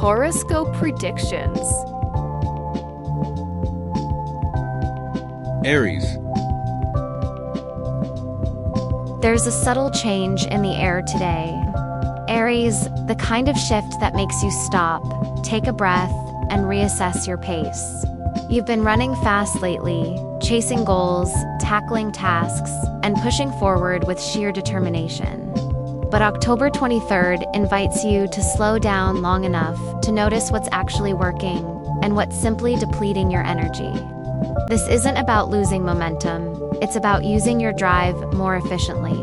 Horoscope predictions. Aries. There's a subtle change in the air today. Aries, the kind of shift that makes you stop, take a breath, and reassess your pace. You've been running fast lately, chasing goals, tackling tasks, and pushing forward with sheer determination. But October 23rd invites you to slow down long enough to notice what's actually working and what's simply depleting your energy. This isn't about losing momentum, it's about using your drive more efficiently.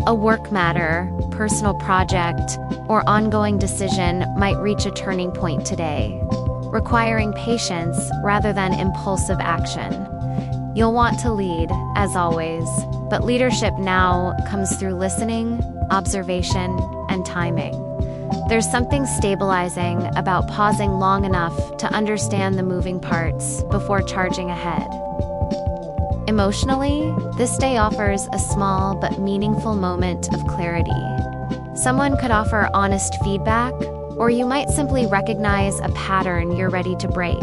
A work matter, personal project, or ongoing decision might reach a turning point today, requiring patience rather than impulsive action. You'll want to lead, as always, but leadership now comes through listening, observation, and timing. There's something stabilizing about pausing long enough to understand the moving parts before charging ahead. Emotionally, this day offers a small but meaningful moment of clarity. Someone could offer honest feedback, or you might simply recognize a pattern you're ready to break.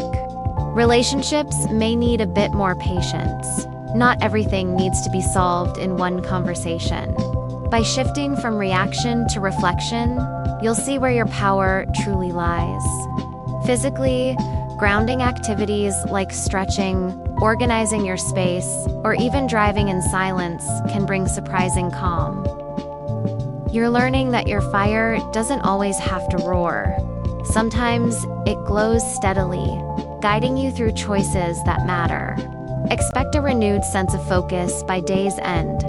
Relationships may need a bit more patience. Not everything needs to be solved in one conversation. By shifting from reaction to reflection, you'll see where your power truly lies. Physically, grounding activities like stretching, organizing your space, or even driving in silence can bring surprising calm. You're learning that your fire doesn't always have to roar. Sometimes it glows steadily, guiding you through choices that matter. Expect a renewed sense of focus by day's end,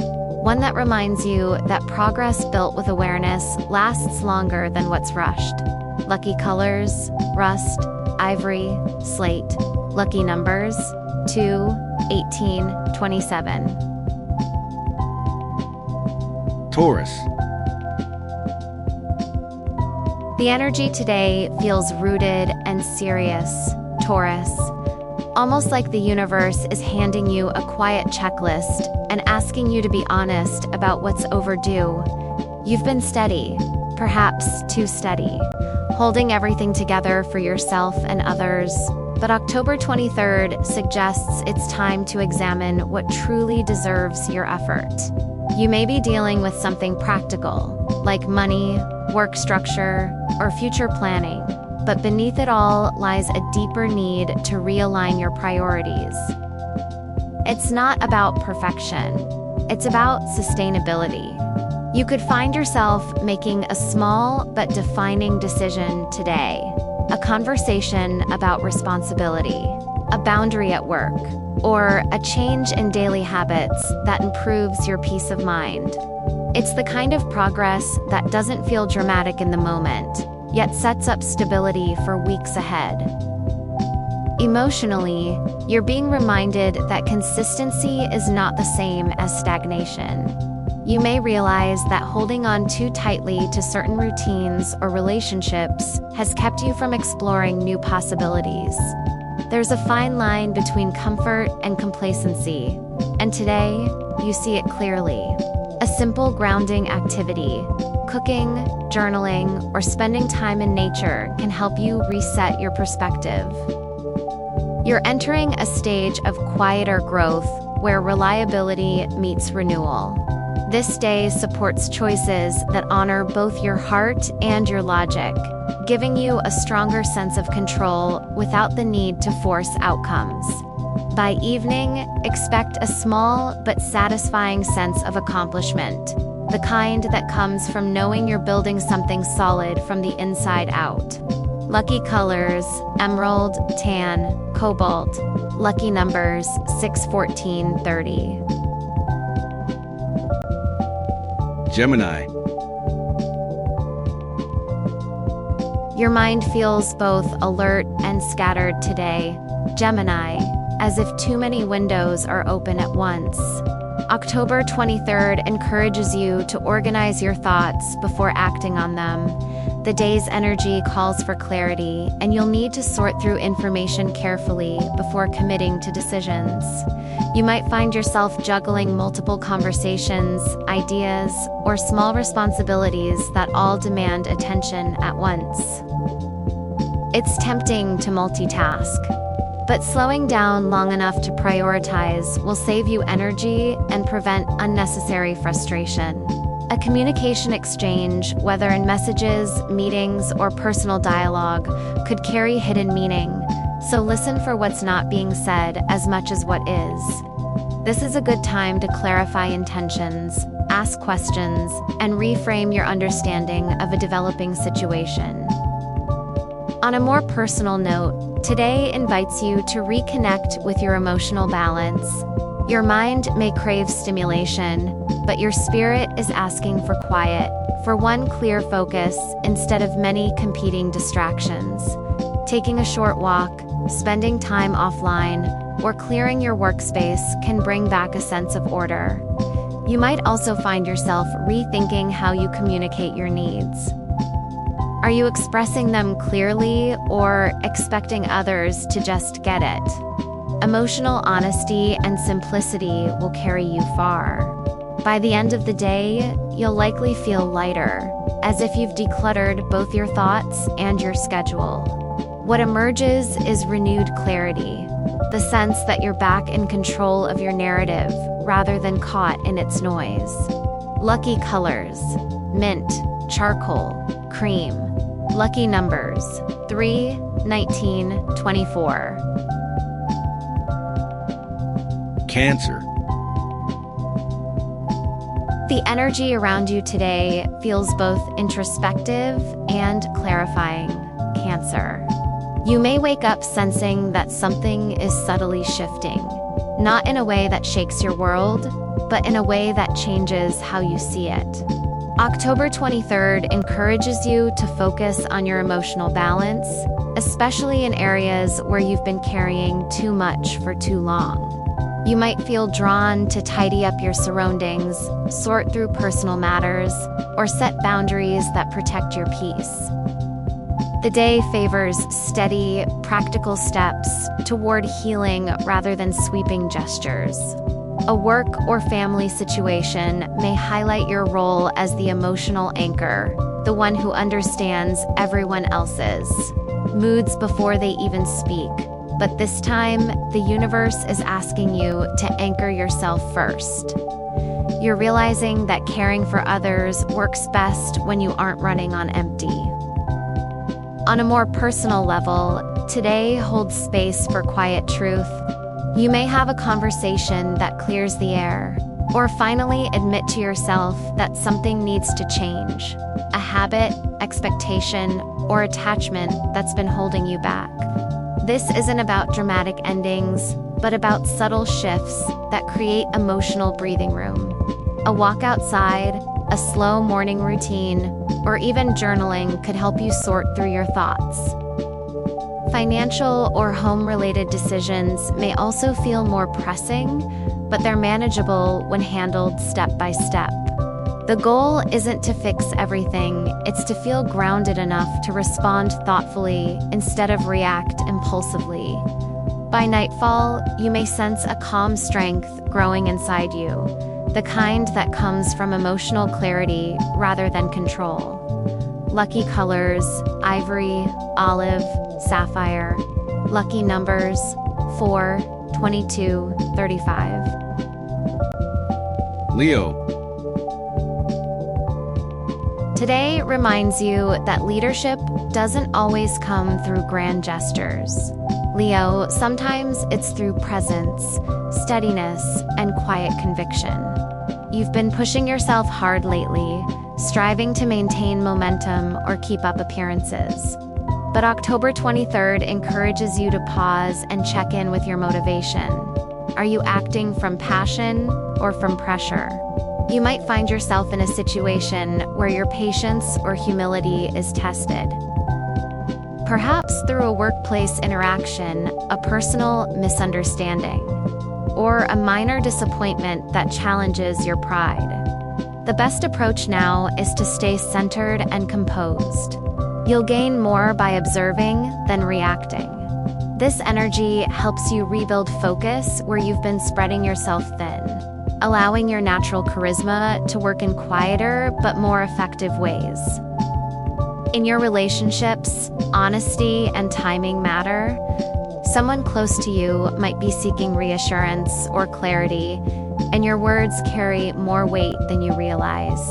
one that reminds you that progress built with awareness lasts longer than what's rushed. Lucky colors: rust, ivory, slate. Lucky numbers: 2, 18, 27. Taurus. The energy today feels rooted and serious, Taurus. Almost like the universe is handing you a quiet checklist and asking you to be honest about what's overdue. You've been steady, perhaps too steady, holding everything together for yourself and others. But October 23rd suggests it's time to examine what truly deserves your effort. You may be dealing with something practical, like money, work structure, or future planning. But beneath it all lies a deeper need to realign your priorities. It's not about perfection, it's about sustainability. You could find yourself making a small but defining decision today, a conversation about responsibility, a boundary at work, or a change in daily habits that improves your peace of mind. It's the kind of progress that doesn't feel dramatic in the moment, yet sets up stability for weeks ahead. Emotionally, you're being reminded that consistency is not the same as stagnation. You may realize that holding on too tightly to certain routines or relationships has kept you from exploring new possibilities. There's a fine line between comfort and complacency, and today, you see it clearly. A simple grounding activity, cooking, journaling, or spending time in nature can help you reset your perspective. You're entering a stage of quieter growth where reliability meets renewal. This day supports choices that honor both your heart and your logic, giving you a stronger sense of control without the need to force outcomes. By evening, expect a small but satisfying sense of accomplishment, the kind that comes from knowing you're building something solid from the inside out. Lucky colors: emerald, tan, cobalt. Lucky numbers: 6, 14, 30. Gemini. Your mind feels both alert and scattered today, Gemini, as if too many windows are open at once. October 23rd encourages you to organize your thoughts before acting on them. The day's energy calls for clarity, and you'll need to sort through information carefully before committing to decisions. You might find yourself juggling multiple conversations, ideas, or small responsibilities that all demand attention at once. It's tempting to multitask, but slowing down long enough to prioritize will save you energy and prevent unnecessary frustration. A communication exchange, whether in messages, meetings, or personal dialogue, could carry hidden meaning, so listen for what's not being said as much as what is. This is a good time to clarify intentions, ask questions, and reframe your understanding of a developing situation. On a more personal note, today invites you to reconnect with your emotional balance. Your mind may crave stimulation, but your spirit is asking for quiet, for one clear focus instead of many competing distractions. Taking a short walk, spending time offline, or clearing your workspace can bring back a sense of order. You might also find yourself rethinking how you communicate your needs. Are you expressing them clearly or expecting others to just get it? Emotional honesty and simplicity will carry you far. By the end of the day, you'll likely feel lighter, as if you've decluttered both your thoughts and your schedule. What emerges is renewed clarity, the sense that you're back in control of your narrative rather than caught in its noise. Lucky colors: mint, charcoal, cream. Lucky numbers: 3, 19, 24. Cancer. The energy around you today feels both introspective and clarifying, Cancer. You may wake up sensing that something is subtly shifting, not in a way that shakes your world, but in a way that changes how you see it. October 23rd encourages you to focus on your emotional balance, especially in areas where you've been carrying too much for too long. You might feel drawn to tidy up your surroundings, sort through personal matters, or set boundaries that protect your peace. The day favors steady, practical steps toward healing rather than sweeping gestures. A work or family situation may highlight your role as the emotional anchor, the one who understands everyone else's moods before they even speak. But this time, the universe is asking you to anchor yourself first. You're realizing that caring for others works best when you aren't running on empty. On a more personal level, today holds space for quiet truth. You may have a conversation that clears the air, or finally admit to yourself that something needs to change. A habit, expectation, or attachment that's been holding you back. This isn't about dramatic endings, but about subtle shifts that create emotional breathing room. A walk outside, a slow morning routine, or even journaling could help you sort through your thoughts. Financial or home-related decisions may also feel more pressing, but they're manageable when handled step by step. The goal isn't to fix everything, it's to feel grounded enough to respond thoughtfully instead of react impulsively. By nightfall, you may sense a calm strength growing inside you, the kind that comes from emotional clarity rather than control. Lucky colors: ivory, olive, sapphire. Lucky numbers: 4, 22, 35. Leo. Today reminds you that leadership doesn't always come through grand gestures. Leo, sometimes it's through presence, steadiness, and quiet conviction. You've been pushing yourself hard lately, striving to maintain momentum or keep up appearances. But October 23rd encourages you to pause and check in with your motivation. Are you acting from passion or from pressure? You might find yourself in a situation where your patience or humility is tested. Perhaps through a workplace interaction, a personal misunderstanding, or a minor disappointment that challenges your pride. The best approach now is to stay centered and composed. You'll gain more by observing than reacting. This energy helps you rebuild focus where you've been spreading yourself thin, allowing your natural charisma to work in quieter but more effective ways. In your relationships, honesty and timing matter. Someone close to you might be seeking reassurance or clarity, and your words carry more weight than you realize.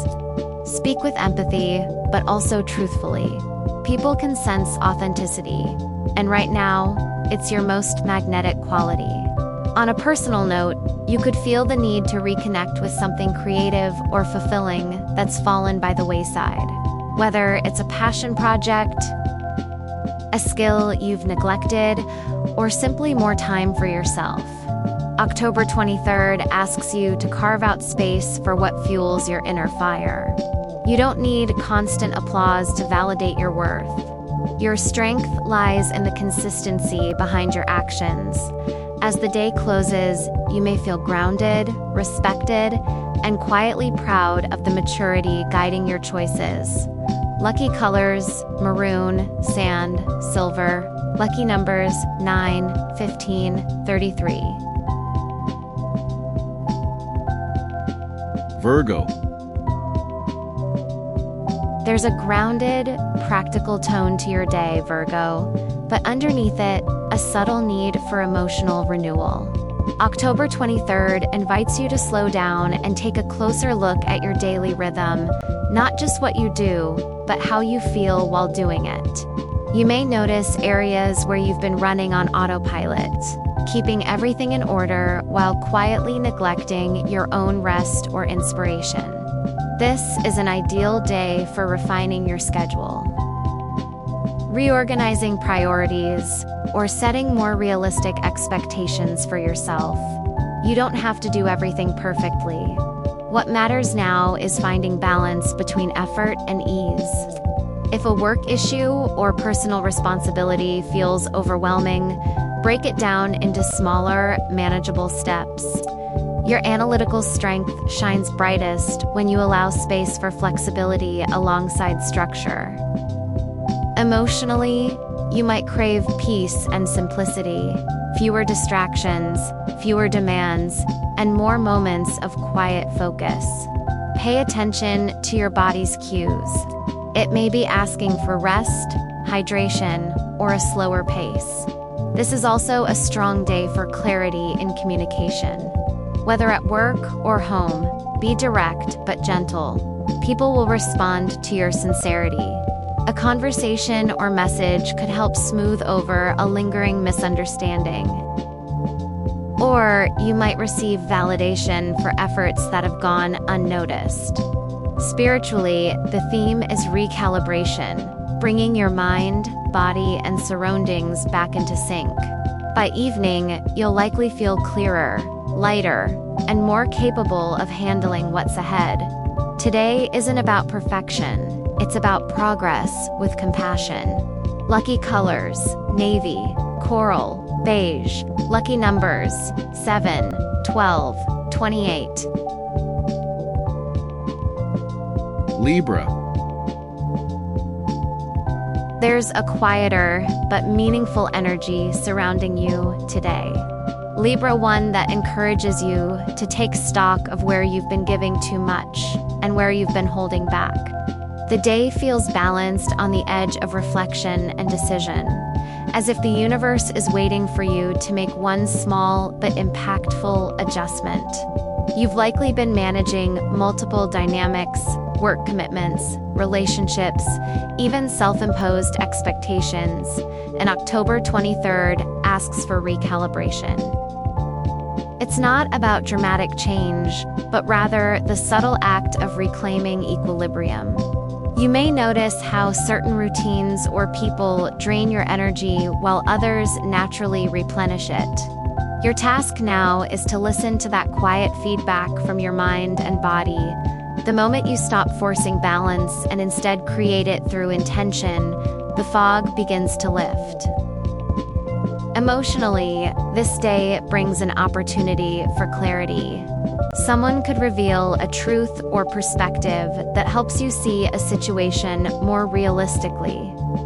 Speak with empathy, but also truthfully. People can sense authenticity, and right now, it's your most magnetic quality. On a personal note, you could feel the need to reconnect with something creative or fulfilling that's fallen by the wayside. Whether it's a passion project, a skill you've neglected, or simply more time for yourself. October 23rd asks you to carve out space for what fuels your inner fire. You don't need constant applause to validate your worth. Your strength lies in the consistency behind your actions. As the day closes, you may feel grounded, respected, and quietly proud of the maturity guiding your choices. Lucky colors: maroon, sand, silver. Lucky numbers: 9, 15, 33. Virgo. There's a grounded, practical tone to your day, Virgo, but underneath it, a subtle need for emotional renewal. October 23rd invites you to slow down and take a closer look at your daily rhythm, not just what you do, but how you feel while doing it. You may notice areas where you've been running on autopilot, keeping everything in order while quietly neglecting your own rest or inspiration. This is an ideal day for refining your schedule, reorganizing priorities, or setting more realistic expectations for yourself. You don't have to do everything perfectly. What matters now is finding balance between effort and ease. If a work issue or personal responsibility feels overwhelming, break it down into smaller, manageable steps. Your analytical strength shines brightest when you allow space for flexibility alongside structure. Emotionally, you might crave peace and simplicity, fewer distractions, fewer demands, and more moments of quiet focus. Pay attention to your body's cues. It may be asking for rest, hydration, or a slower pace. This is also a strong day for clarity in communication. Whether at work or home, be direct but gentle. People will respond to your sincerity. A conversation or message could help smooth over a lingering misunderstanding. Or you might receive validation for efforts that have gone unnoticed. Spiritually, the theme is recalibration, bringing your mind, body, and surroundings back into sync. By evening, you'll likely feel clearer, lighter, and more capable of handling what's ahead. Today isn't about perfection, it's about progress with compassion. Lucky colors: navy, coral, beige. Lucky numbers: 7, 12, 28. Libra. There's a quieter but meaningful energy surrounding you today. Libra, one that encourages you to take stock of where you've been giving too much and where you've been holding back. The day feels balanced on the edge of reflection and decision, as if the universe is waiting for you to make one small but impactful adjustment. You've likely been managing multiple dynamics, work commitments, relationships, even self-imposed expectations, and October 23rd asks for recalibration. It's not about dramatic change, but rather the subtle act of reclaiming equilibrium. You may notice how certain routines or people drain your energy while others naturally replenish it. Your task now is to listen to that quiet feedback from your mind and body. The moment you stop forcing balance and instead create it through intention, the fog begins to lift. Emotionally, this day brings an opportunity for clarity. Someone could reveal a truth or perspective that helps you see a situation more realistically,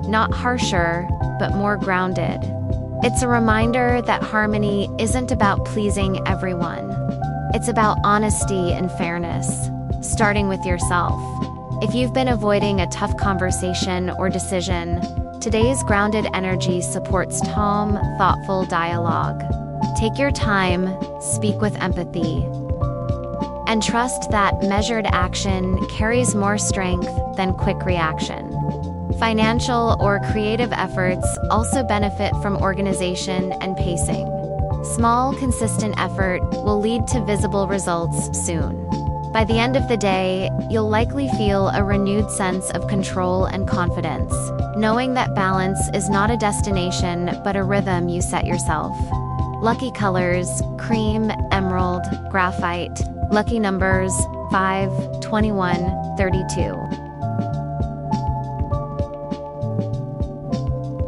not harsher, but more grounded. It's a reminder that harmony isn't about pleasing everyone. It's about honesty and fairness, starting with yourself. If you've been avoiding a tough conversation or decision, today's grounded energy supports calm, thoughtful dialogue. Take your time, speak with empathy, and trust that measured action carries more strength than quick reaction. Financial or creative efforts also benefit from organization and pacing. Small, consistent effort will lead to visible results soon. By the end of the day, you'll likely feel a renewed sense of control and confidence, knowing that balance is not a destination but a rhythm you set yourself. Lucky colors: cream, emerald, graphite. Lucky numbers: 5, 21, 32.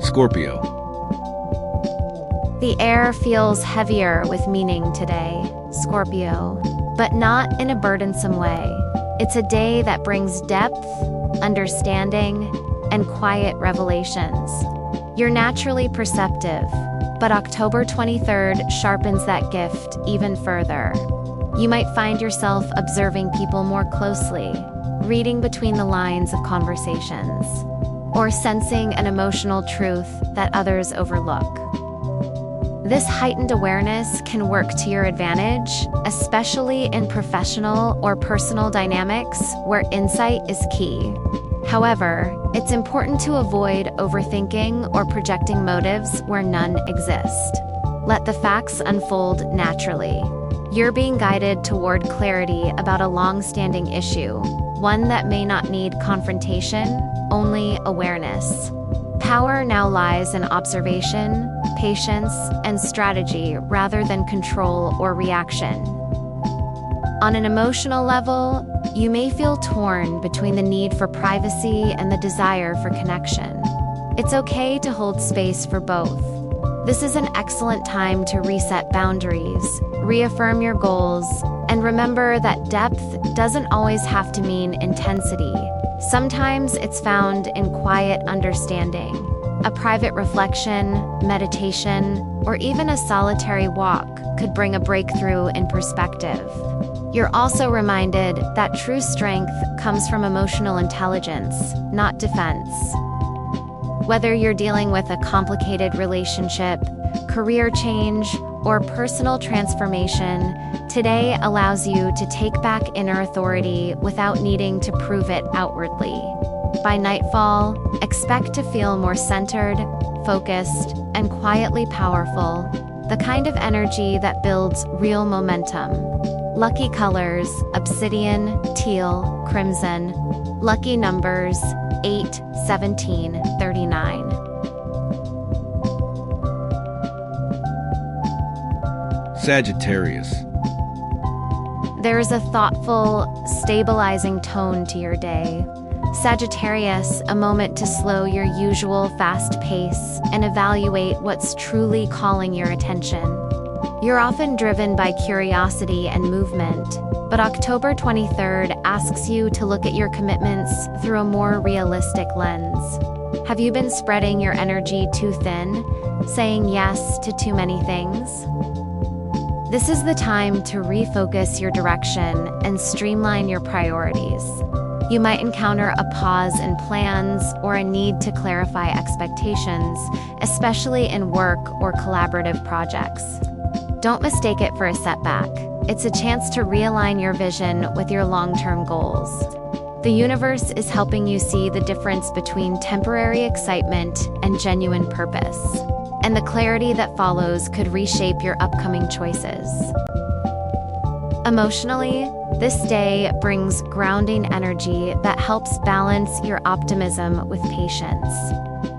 Scorpio. The air feels heavier with meaning today, Scorpio, but not in a burdensome way. It's a day that brings depth, understanding, and quiet revelations. You're naturally perceptive, but October 23rd sharpens that gift even further. You might find yourself observing people more closely, reading between the lines of conversations, or sensing an emotional truth that others overlook. This heightened awareness can work to your advantage, especially in professional or personal dynamics where insight is key. However, it's important to avoid overthinking or projecting motives where none exist. Let the facts unfold naturally. You're being guided toward clarity about a long-standing issue, one that may not need confrontation, only awareness. Power now lies in observation, patience, and strategy rather than control or reaction. On an emotional level, you may feel torn between the need for privacy and the desire for connection. It's okay to hold space for both. This is an excellent time to reset boundaries, reaffirm your goals, and remember that depth doesn't always have to mean intensity. Sometimes it's found in quiet understanding. A private reflection, meditation, or even a solitary walk could bring a breakthrough in perspective. You're also reminded that true strength comes from emotional intelligence, not defense. Whether you're dealing with a complicated relationship, career change, or personal transformation, today allows you to take back inner authority without needing to prove it outwardly. By nightfall, expect to feel more centered, focused, and quietly powerful, the kind of energy that builds real momentum. Lucky colors: obsidian, teal, crimson. Lucky numbers: 8, 17, 39. Sagittarius. There's a thoughtful, stabilizing tone to your day. Sagittarius, a moment to slow your usual fast pace and evaluate what's truly calling your attention. You're often driven by curiosity and movement, but October 23rd asks you to look at your commitments through a more realistic lens. Have you been spreading your energy too thin, saying yes to too many things? This is the time to refocus your direction and streamline your priorities. You might encounter a pause in plans or a need to clarify expectations, especially in work or collaborative projects. Don't mistake it for a setback. It's a chance to realign your vision with your long-term goals. The universe is helping you see the difference between temporary excitement and genuine purpose, and the clarity that follows could reshape your upcoming choices. Emotionally, this day brings grounding energy that helps balance your optimism with patience.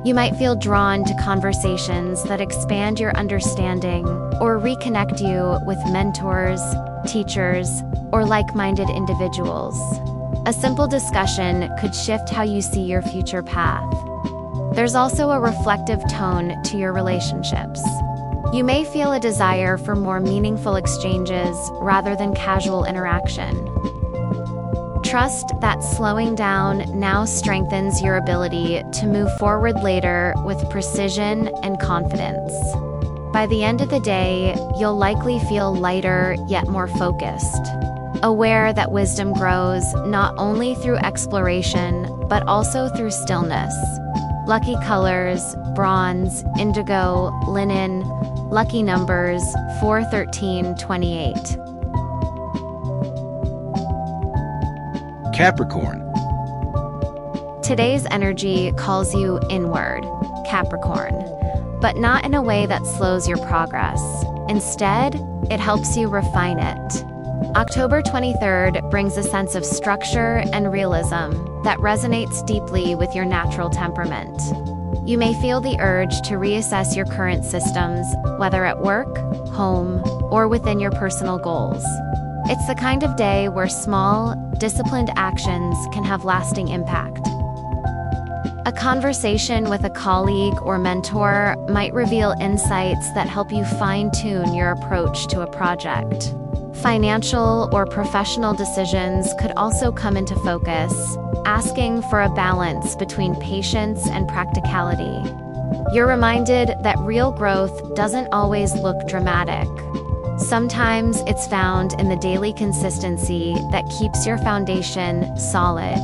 You might feel drawn to conversations that expand your understanding or reconnect you with mentors, teachers, or like-minded individuals. A simple discussion could shift how you see your future path. There's also a reflective tone to your relationships. You may feel a desire for more meaningful exchanges rather than casual interaction. Trust that slowing down now strengthens your ability to move forward later with precision and confidence. By the end of the day, you'll likely feel lighter yet more focused, aware that wisdom grows not only through exploration, but also through stillness. Lucky colors: bronze, indigo, linen. Lucky numbers: 4, 13, 28. Capricorn. Today's energy calls you inward, Capricorn, but not in a way that slows your progress. Instead, it helps you refine it. October 23rd brings a sense of structure and realism that resonates deeply with your natural temperament. You may feel the urge to reassess your current systems, whether at work, home, or within your personal goals. It's the kind of day where small, disciplined actions can have lasting impact. A conversation with a colleague or mentor might reveal insights that help you fine-tune your approach to a project. Financial or professional decisions could also come into focus, asking for a balance between patience and practicality. You're reminded that real growth doesn't always look dramatic. Sometimes it's found in the daily consistency that keeps your foundation solid.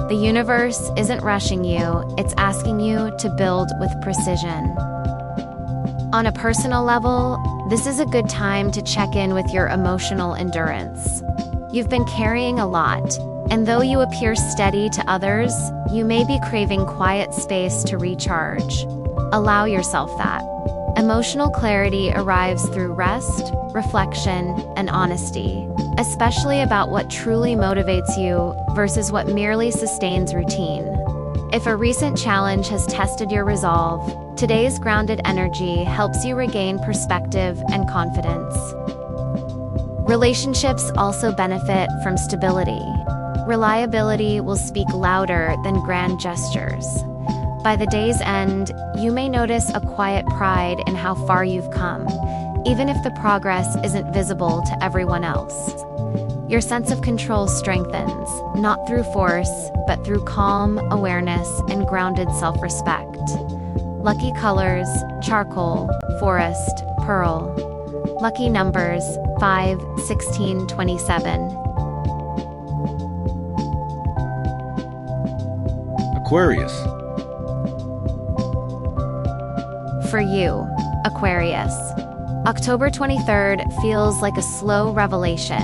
The universe isn't rushing you, it's asking you to build with precision. On a personal level, this is a good time to check in with your emotional endurance. You've been carrying a lot, and though you appear steady to others, you may be craving quiet space to recharge. Allow yourself that. Emotional clarity arrives through rest, reflection, and honesty, especially about what truly motivates you versus what merely sustains routine. If a recent challenge has tested your resolve, today's grounded energy helps you regain perspective and confidence. Relationships also benefit from stability. Reliability will speak louder than grand gestures. By the day's end, you may notice a quiet pride in how far you've come, even if the progress isn't visible to everyone else. Your sense of control strengthens, not through force, but through calm, awareness, and grounded self-respect. Lucky colors: charcoal, forest, pearl. Lucky numbers: 5, 16, 27. Aquarius. For you, Aquarius, October 23rd feels like a slow revelation,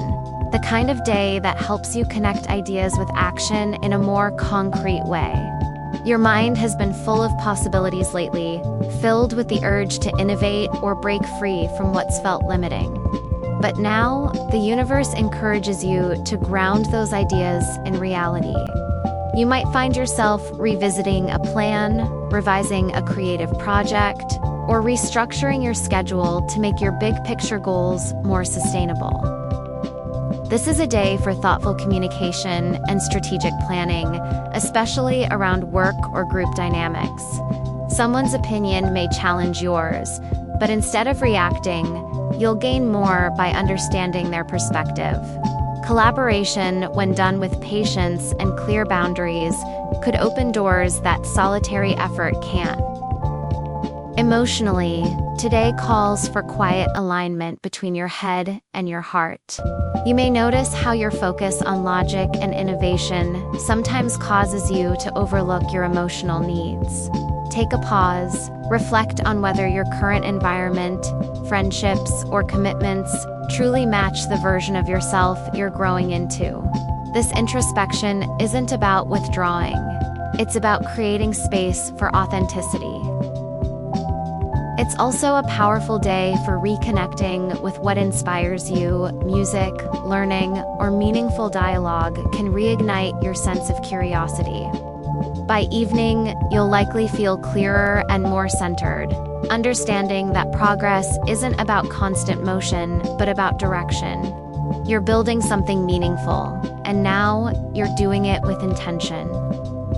the kind of day that helps you connect ideas with action in a more concrete way. Your mind has been full of possibilities lately, filled with the urge to innovate or break free from what's felt limiting. But now, the universe encourages you to ground those ideas in reality. You might find yourself revisiting a plan, revising a creative project, or restructuring your schedule to make your big picture goals more sustainable. This is a day for thoughtful communication and strategic planning, especially around work or group dynamics. Someone's opinion may challenge yours, but instead of reacting, you'll gain more by understanding their perspective. Collaboration, when done with patience and clear boundaries, could open doors that solitary effort can't. Emotionally, today calls for quiet alignment between your head and your heart. You may notice how your focus on logic and innovation sometimes causes you to overlook your emotional needs. Take a pause, reflect on whether your current environment, friendships, or commitments truly match the version of yourself you're growing into. This introspection isn't about withdrawing. It's about creating space for authenticity. It's also a powerful day for reconnecting with what inspires you. Music, learning, or meaningful dialogue can reignite your sense of curiosity. By evening, you'll likely feel clearer and more centered, understanding that progress isn't about constant motion, but about direction. You're building something meaningful, and now you're doing it with intention.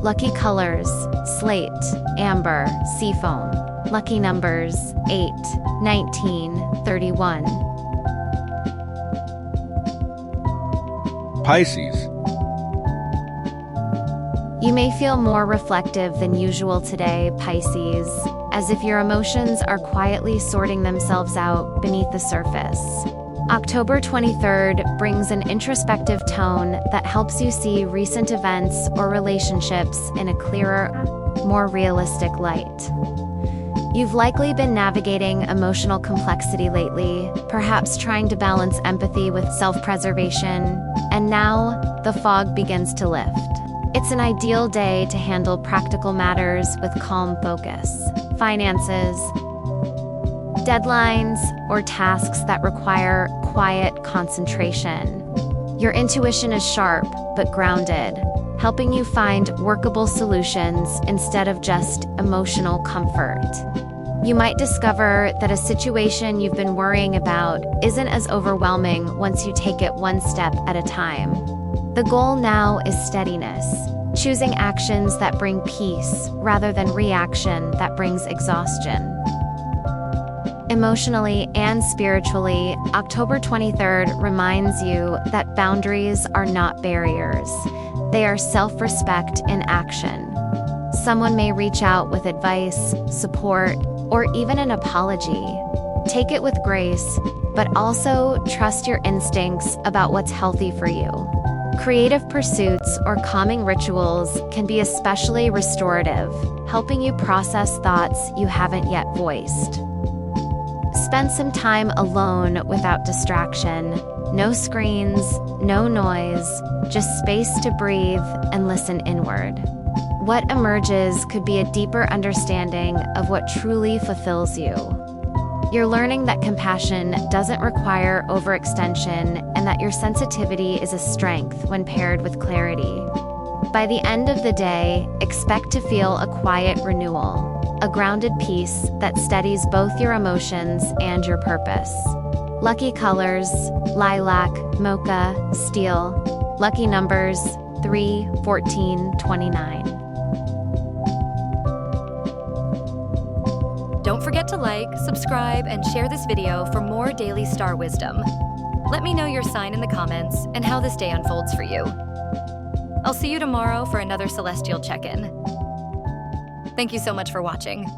Lucky colors: slate, amber, seafoam. Lucky numbers 8, 19, 31. Pisces. You may feel more reflective than usual today, Pisces, as if your emotions are quietly sorting themselves out beneath the surface. October 23rd brings an introspective tone that helps you see recent events or relationships in a clearer, more realistic light. You've likely been navigating emotional complexity lately, perhaps trying to balance empathy with self-preservation, and now the fog begins to lift. It's an ideal day to handle practical matters with calm focus. Finances, deadlines, or tasks that require quiet concentration. Your intuition is sharp but grounded, helping you find workable solutions instead of just emotional comfort. You might discover that a situation you've been worrying about isn't as overwhelming once you take it one step at a time. The goal now is steadiness, choosing actions that bring peace rather than reaction that brings exhaustion. Emotionally and spiritually, October 23rd reminds you that boundaries are not barriers. They are self-respect in action. Someone may reach out with advice, support, or even an apology. Take it with grace, but also trust your instincts about what's healthy for you. Creative pursuits or calming rituals can be especially restorative, helping you process thoughts you haven't yet voiced. Spend some time alone without distraction. No screens, no noise, just space to breathe and listen inward. What emerges could be a deeper understanding of what truly fulfills you. You're learning that compassion doesn't require overextension and that your sensitivity is a strength when paired with clarity. By the end of the day, expect to feel a quiet renewal, a grounded peace that steadies both your emotions and your purpose. Lucky colors, lilac, mocha, steel. Lucky numbers 3, 14, 29. Don't forget to like, subscribe, and share this video for more daily star wisdom. Let me know your sign in the comments and how this day unfolds for you. I'll see you tomorrow for another celestial check-in. Thank you so much for watching.